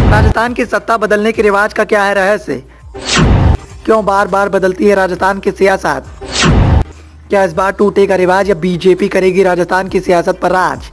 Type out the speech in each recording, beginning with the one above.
राजस्थान की सत्ता बदलने के रिवाज का क्या है रहस्य? क्यों बार बार बदलती है राजस्थान की सियासत? क्या इस बार टूटेगा रिवाज या बीजेपी करेगी राजस्थान की सियासत पर राज?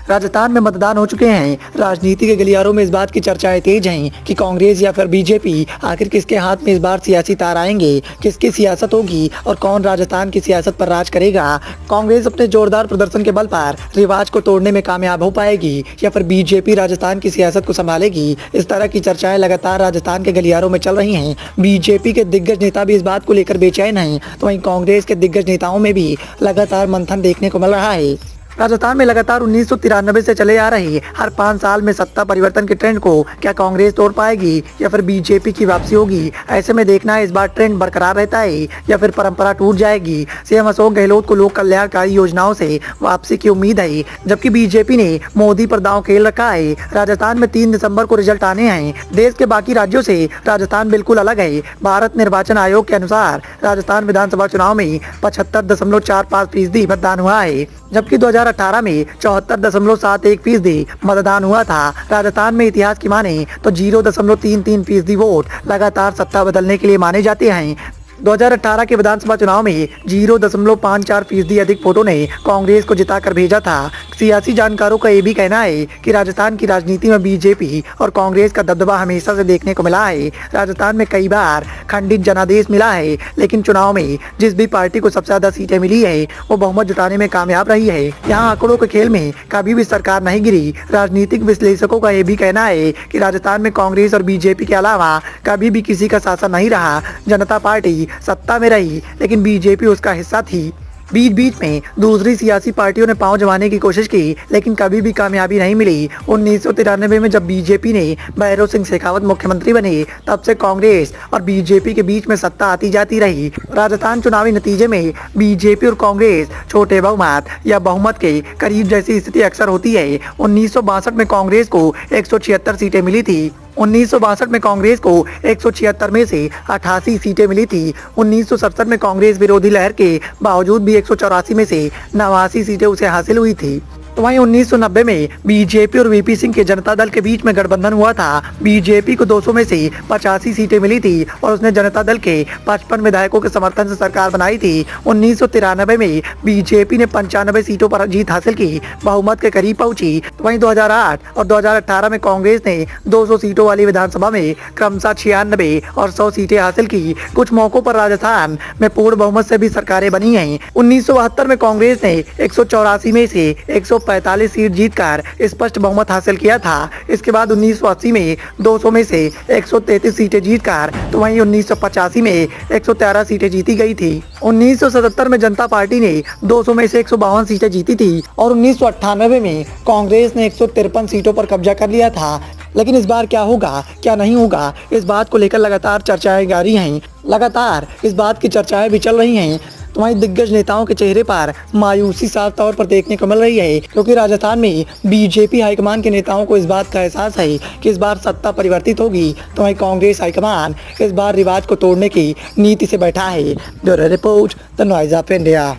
राजस्थान में मतदान हो चुके हैं। राजनीति के गलियारों में इस बात की चर्चाएं तेज हैं कि कांग्रेस या फिर बीजेपी, आखिर किसके हाथ में इस बार सियासी तार आएंगे, किसकी सियासत होगी और कौन राजस्थान की सियासत पर राज करेगा। कांग्रेस अपने जोरदार प्रदर्शन के बल पर रिवाज को तोड़ने में कामयाब हो पाएगी या फिर बीजेपी राजस्थान की सियासत को संभालेगी। इस तरह की चर्चाएं लगातार राजस्थान के गलियारों में चल रही हैं। बीजेपी के दिग्गज नेता भी इस बात को लेकर बेचैन हैं, तो वहीं कांग्रेस के दिग्गज नेताओं में भी लगातार मंथन देखने को मिल रहा है। राजस्थान में लगातार 1993 से चले आ रही हर 5 साल में सत्ता परिवर्तन के ट्रेंड को क्या कांग्रेस तोड़ पाएगी या फिर बीजेपी की वापसी होगी? ऐसे में देखना है इस बार ट्रेंड बरकरार रहता है या फिर परंपरा टूट जाएगी। सीएम अशोक गहलोत को लोक कल्याणकारी योजनाओं से वापसी की उम्मीद है, जबकि बीजेपी ने मोदी पर दांव खेल रखा है। राजस्थान में 3 दिसंबर को रिजल्ट आने हैं। देश के बाकी राज्यों से राजस्थान बिल्कुल अलग है। भारत निर्वाचन आयोग के अनुसार राजस्थान विधानसभा चुनाव में 75.45% मतदान हुआ है, जबकि 2018 में 74.71% मतदान हुआ था। राजस्थान में इतिहास की माने तो 0.33% वोट लगातार सत्ता बदलने के लिए माने जाते हैं। 2018 के विधानसभा चुनाव में 0.54% अधिक वोटों ने कांग्रेस को जिताकर भेजा था। सियासी जानकारों का ये भी कहना है कि राजस्थान की राजनीति में बीजेपी और कांग्रेस का दबदबा हमेशा से देखने को मिला है। राजस्थान में कई बार खंडित जनादेश मिला है, लेकिन चुनाव में जिस भी पार्टी को सबसे ज्यादा सीटें मिली है वो बहुमत जुटाने में कामयाब रही है। यहाँ आंकड़ों के खेल में कभी भी सरकार नहीं गिरी। राजनीतिक विश्लेषकों का ये भी कहना है कि राजस्थान में कांग्रेस और बीजेपी के अलावा कभी भी किसी का शासन नहीं रहा। जनता पार्टी सत्ता में रही, लेकिन बीजेपी उसका हिस्सा थी। बीच बीच में दूसरी सियासी पार्टियों ने पांव जमाने की कोशिश की, लेकिन कभी भी कामयाबी नहीं मिली। 1993 में जब बीजेपी ने भैरव सिंह शेखावत मुख्यमंत्री बने, तब से कांग्रेस और बीजेपी के बीच में सत्ता आती जाती रही। राजस्थान चुनावी नतीजे में बीजेपी और कांग्रेस छोटे बहुमत या बहुमत के करीब जैसी स्थिति अक्सर होती है। 1962 में कांग्रेस को 176 सीटें मिली थी। 1962 में कांग्रेस को 176 में से 88 सीटें मिली थी। 1967 में कांग्रेस विरोधी लहर के बावजूद भी 184 में से 89 सीटें उसे हासिल हुई थी। तो वहीं 1990 में बीजेपी और वीपी सिंह के जनता दल के बीच में गठबंधन हुआ था। बीजेपी को 200 में से 85 सीटें मिली थी और उसने जनता दल के 55 विधायकों के समर्थन से सरकार बनाई थी। 1993 में बीजेपी ने 95 सीटों पर जीत हासिल की, बहुमत के करीब पहुंची। तो वहीं 2008 और 2018 में कांग्रेस ने 200 सीटों वाली विधानसभा में क्रमशः 96 और 100 सीटें हासिल की। कुछ मौकों पर राजस्थान में पूर्ण बहुमत से भी सरकारें बनी हैं। 1972 में कांग्रेस ने 184 में से 145 सीट जीतकर स्पष्ट बहुमत हासिल किया था। इसके बाद 1980 में 200 में से 133 सीटें जीतकर, तो वहीं 1985 में 113 सीटें जीती गई थी। 1977 में जनता पार्टी ने 200 में से 152 सीटें जीती थी और 1998 में कांग्रेस ने 153 सीटों पर कब्जा कर लिया था। लेकिन इस बार क्या होगा, क्या नहीं होगा, इस बात को लेकर लगातार चर्चाएं जारी हैं। लगातार इस बात की चर्चाएं भी चल रही हैं। तो वहीं दिग्गज नेताओं के चेहरे पर मायूसी साफ तौर पर देखने को मिल रही है, क्योंकि राजस्थान में बीजेपी हाईकमान के नेताओं को इस बात का एहसास है कि इस बार सत्ता परिवर्तित होगी। तो वहीं कांग्रेस हाईकमान इस बार रिवाज को तोड़ने की नीति से बैठा है। Bureau report, the noise of India.